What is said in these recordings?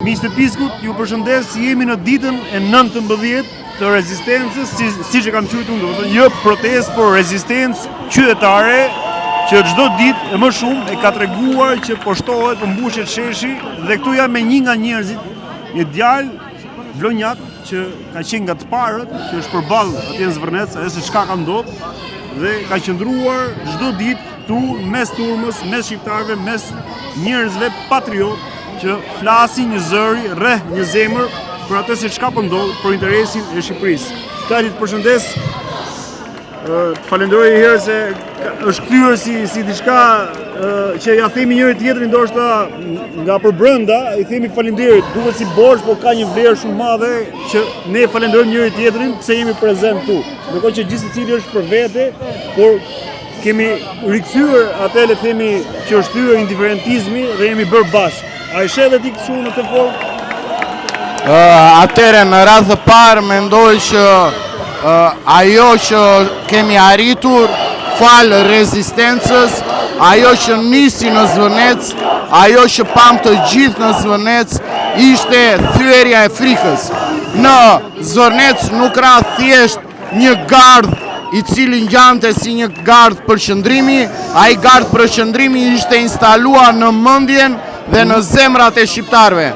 Miq të Piskut, ju përshëndes, jemi në ditën e 19 të rezistencës, siç e kam quajtur unë, domethënë jo protestë, por rezistencë qytetare, që çdo ditë e më shumë e ka treguar që po shtohet, po mbushet sheshi, dhe këtu jam me një nga njerëzit, një djalë vlonjak që ka qenë nga të parët, që është përballë atje në Zvërnec, edhe se çka ka ndodhur, dhe ka qëndruar çdo ditë këtu mes turmës, mes shqiptarëve, mes njerëzve patriotë që flasin një zëri, rreh një zemër për atë se çka po ndodh, për interesin e Shqipërisë. Tani të përshëndes, të falenderoj herë se është kthyer si diçka që ja themi njëri tjetrin ndoshta nga përbrenda, i themi faleminderit, duket si borxh, por ka një vlerë shumë madhe që ne falenderojmë njëri tjetrin pse jemi prezent këtu. Ndërkohë që gjithë secili është për vete, por kemi rikthyer atë le themi që është thyer indiferentizmi dhe jemi bërë bashkë. A i shedhe ti kështu në të formë? Atere, në radhë të parë, mendoj që ajo që kemi arritur, falë rezistencës, ajo që nisi në Zvërnec, ajo që pam të gjithë në Zvërnec, ishte thyerja e frikës. Në Zvërnec nuk ra thjesht një gardh i cili ngjante si një gardh përqëndrimi, ai gardh përqëndrimi ishte instaluar në mendjen dhe në zemrat e shqiptarëve.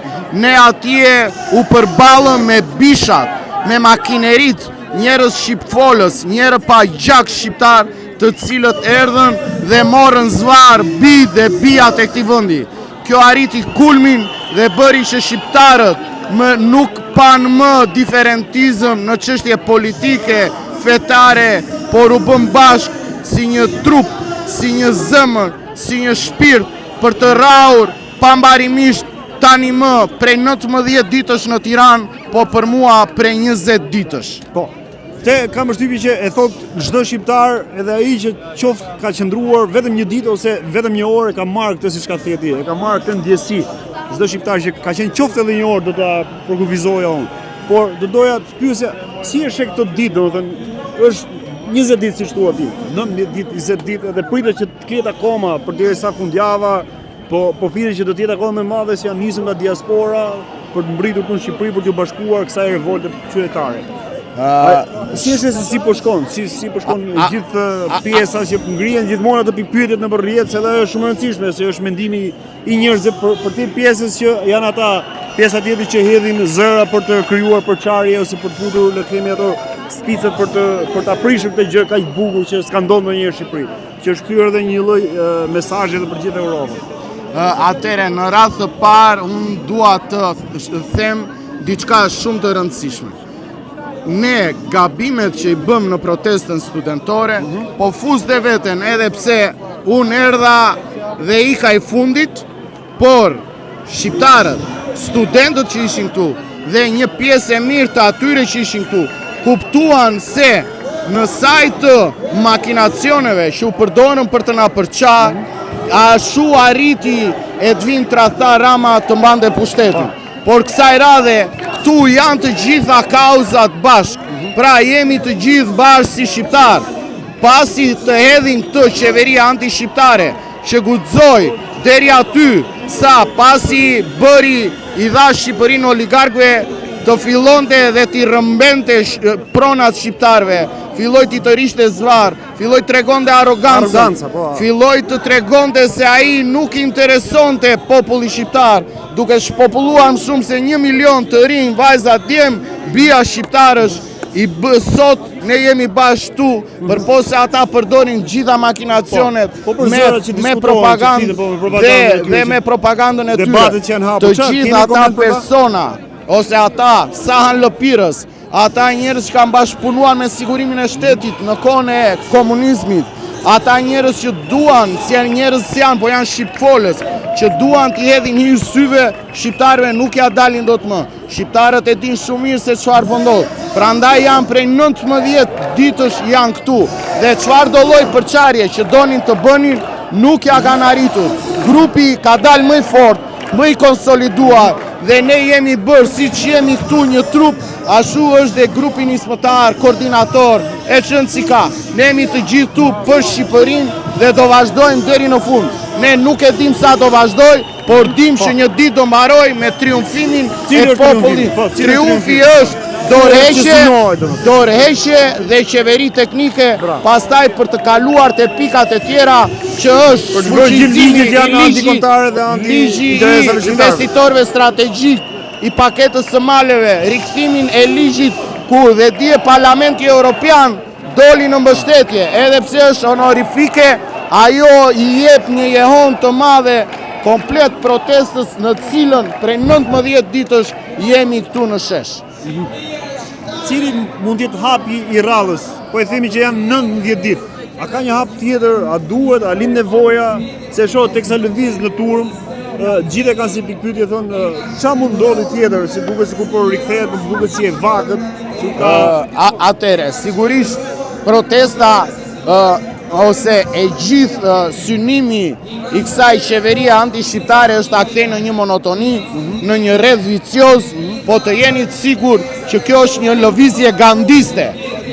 Ne atje u përballëm me bishat, me makinerit, njerëz shqipfolës, njerëz pa gjak shqiptar, të cilët erdhën dhe morën zvar bi dhe bijat e këtij vendi. Kjo arriti kulmin dhe bëri që shqiptarët nuk pan më diferentizëm në çështje politike, fetare, por u bën bashkë si një trup, si një zemër, si një shpirt për të rrahur pambarimisht tani më prej 19 ditësh në Tiranë, po për mua prej 20 ditësh. Po, kam përshtypjen që e thot çdo shqiptar, edhe ai që qoftë ka qëndruar vetëm një ditë ose vetëm një orë, ka marrë këtë siç ka thënë ti, e ka marrë këtë ndjesi. Çdo shqiptar që ka qenë qoftë edhe një orë do ta përkufizoja unë. Por do doja të pyesja, si është këtë ditë, domethënë është 20 ditë siç thua ti, 19 ditë, 20 ditë, edhe pritet që të ketë akoma përderisa fundjava. Po thirrje që do të jetë akoma më madhe se janë nisur nga diaspora për të mbritur këtu në Shqipëri për t'u bashkuar kësaj revolte qytetare. Si është se si po shkon? Si po shkon gjithë pjesa që ngrihen gjithmonë ato pyetjet në rrjet, se ajo është shumë e rëndësishme, se është mendimi i njerëzve për të pjesës që janë ata pjesa tjetër që hedhin zëra për të krijuar përçarje ose për të futur le të themi ato spicet për ta prishur këtë gjë kaq bukur që s'ka ndodhur ndonjëherë në Shqipëri, që është kthyer edhe një lloj mesazhi edhe për gjithë Europën. Atere, në radhë të parë, unë dua të them diçka shumë të rëndësishme. Ne gabimet që i bëm në protestën studentore, po fuz dhe veten edhe pse unë erdha dhe ika i fundit, por shqiptarët, studentët që ishin këtu dhe një pjesë e mirë të atyre që ishin këtu, kuptuan se në saj të makinacioneve që u përdorën për të na përçarë, ashtu arriti Edvin Tradha Rama të mbante pushtetin. Por kësaj radhe, këtu janë të gjitha kauzat bashkë. Pra jemi të gjithë bashkë si shqiptarë. Pasi të hedhin këtë qeveri anti-shqiptare, që guxoi deri aty sa pasi bëri i dha Shqipërinë oligarkëve, të fillonte dhe t'i rëmbente pronat shqiptarëve, filloi t'i të rishte zvar, filloi të tregonte arrogancën, filloi të tregonte se ai nuk interesonte populli shqiptar, duke shpopulluar më shumë se 1 milion të rinj, vajza, djem, bija shqiptarësh, sot ne jemi bashkë tu, përpose ata përdorin gjitha makinacionet me propagandë dhe me propagandën e tyre. Të gjitha ata persona, ose ata Sahan Lëpirës, ata njerëz që kanë bashkëpunuar me sigurimin e shtetit në kohën e komunizmit, ata njerëz që duan, si janë njerëz si janë, po janë shqipfolës, që duan t'i hedhin hir syve shqiptarëve, nuk ja dalin dot më. Shqiptarët e din shumë mirë se çfarë po ndodh. Prandaj janë prej 19 ditësh janë këtu dhe çfarë do lloj përçarje që donin të bënin nuk ja kanë arritur. Grupi ka dalë më i fortë, më i konsoliduar dhe ne jemi bërë si që jemi këtu një trup, ashtu është dhe grupi nismëtar, koordinator, e qënë si ka. Ne jemi të gjithë tu për Shqipërinë dhe do vazhdojmë deri në fund. Ne nuk e dim sa do vazhdoj, por dim që një ditë do mbaroj me triumfimin e popullit. Triumfi është dorëheqje dhe qeveri teknike, pastaj për të kaluar te pikat e tjera që është fuqizimi i ligji i investitorëve strategjik, i paketës së maleve, rikthimin e ligjit ku dhe dje Parlamenti Evropian doli në mbështetje, edhe pse është honorifike, ajo i jep një jehon të madhe komplet protestës në cilën prej 19 ditësh jemi këtu në shesh. Cili mund të jetë hapi i rallës? Po e themi që janë 19 ditë. A ka një hap tjetër, a duhet, a lind nevoja, se shoh teksa lëviz në turm, gjithë e kanë si pikpyetje thonë, ç'a mund ndodhi tjetër, si duket sikur po rikthehet, duket si e vakët. Atëre, sigurisht protesta ose e gjithë synimi i kësaj qeverie anti-shqiptare është ta kthejë në një monotoni, në një rreth vicioz, po të jeni të sigur që kjo është një lëvizje gandiste.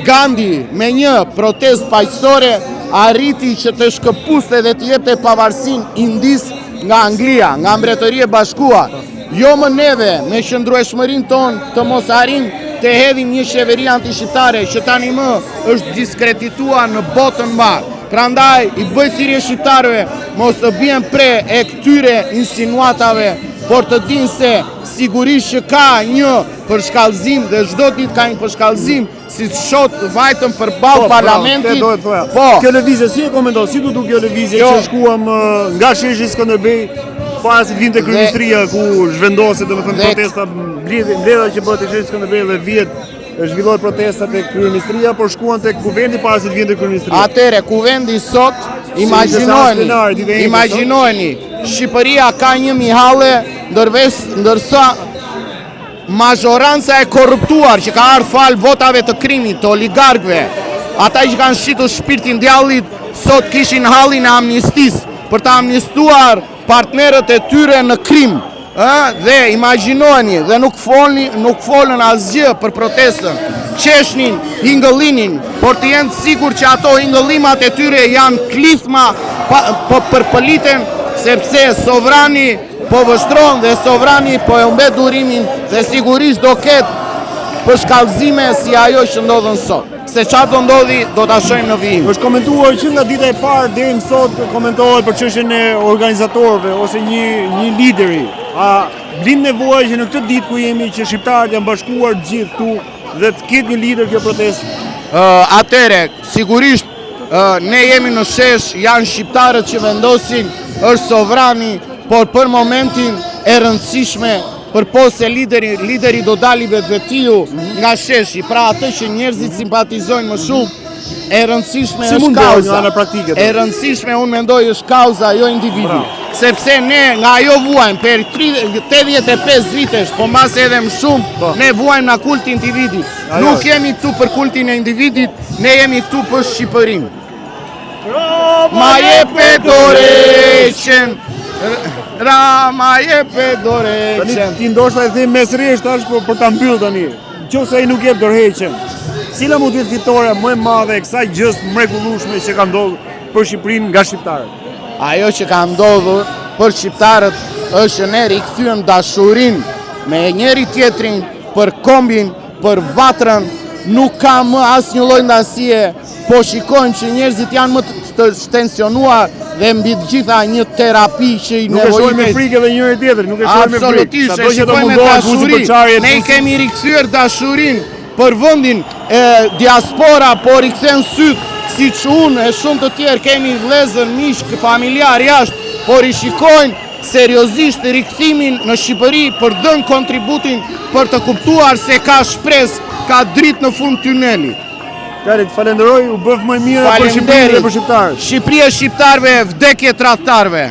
Gandhi me një protest paqësore arriti që të shkëpuste dhe të jepte pavarësinë Indis nga Anglia, nga Mbretëria e Bashkuar. Jo më neve me qëndrueshmërinë tonë të mos arrim të hedhim një qeveri anti-shqiptare që tani më është diskredituar në botën mbarë. Prandaj i bëj thirrje shqiptarëve mos të bien pre e këtyre insinuatave, por të dinë se sigurisht që ka një përshkallëzim dhe çdo ditë ka një përshkallëzim, si shot vajtëm përballë parlamentit. Kjo lëvizje si e komenton? Si duhet kjo lëvizje që shkuam nga sheshi Skënderbej para se të vinte kryeministria ku zhvendoset domethënë protesta, mbledhja që bëhet te sheshi Skënderbej dhe vihet zhvillohet protesta te kryeministria, por shkuan tek kuvendi para se të vinte kryeministria. Atëre kuvendi sot, imagjinojeni, Shqipëria ka një mihalle, ndërsa mazhoranca e korruptuar që ka ardhur fal votave të krimit, të oligarkëve, ata që kanë shqitur shpirtin djallit, sot kishin hallin e amnistisë për të amnistuar partnerët e tyre në krim. Dhe imagjinojeni, dhe nuk folën asgjë për protestën, qeshnin, hingëllinin, por të jenë sigur që ato hingëllimat e tyre janë klithma përpëliten, sepse sovrani po vështron dhe sovrani po e humbet durimin dhe sigurisht do ketë përshkallëzime si ajo që ndodhen sot. Se çfarë do ndodhi, do ta shohim në vijim. Është komentuar që nga dita e parë deri më sot komentohet për çështjen e organizatorëve ose një lideri. A lind nevoja që në këtë ditë ku jemi që shqiptarët janë bashkuar gjithë këtu dhe të ketë një lider kjo protestë? Atëre, sigurisht ne jemi në shesh, janë shqiptarët që vendosin, është sovrani, por për momentin e rëndësishme përpose lideri do dali vetvetiu nga sheshi, pra atë që njerëzit simpatizojnë më shumë, e rëndësishme është kauza. E rëndësishme unë mendoj është kauza, jo individi. Sepse ne nga ajo vuajmë për 85 vitesh, po mbas edhe më shumë, ne vuajmë nga kulti individit. Nuk jemi këtu për kultin e individit, ne jemi këtu për Shqipërinë. Ma jepe dorëheqjen, ma jepe dorëheqjen. Ti ndoshta e them mesrisht tash për ta mbyll tani. Nëse ai nuk jep dorëheqjen, cila mund të jetë fitoria më e madhe e kësaj gjës mrekullueshme që ka ndodhur për Shqipërinë nga shqiptarët? Ajo që ka ndodhur për shqiptarët është që ne rikthyem dashurinë me njëri tjetrin, për kombin, për vatrën, nuk ka më asnjë lloj ndasie, po shikojmë që njerëzit janë më të tensionuar dhe mbi të gjitha një terapi që i nevojitet. Nuk e shohim me frikë edhe njëri tjetrin, nuk e shohim me frikë. Absolutisht, e shikojmë me dashuri. Ne kemi rikthyer dashurinë për vendin e diaspora, por i kthen syt siç unë e shumë të tjerë kemi vëllezër, miq, familjar jashtë, por i shikojnë seriozisht rikthimin në Shqipëri për dhënë kontributin për të kuptuar se ka shpresë, ka dritë në fund tuneli. Karit, falenderoj, u bëf më mirë për Shqipërinë dhe për shqiptarët. Shqipëria e shqiptarëve, vdekje tradhtarëve.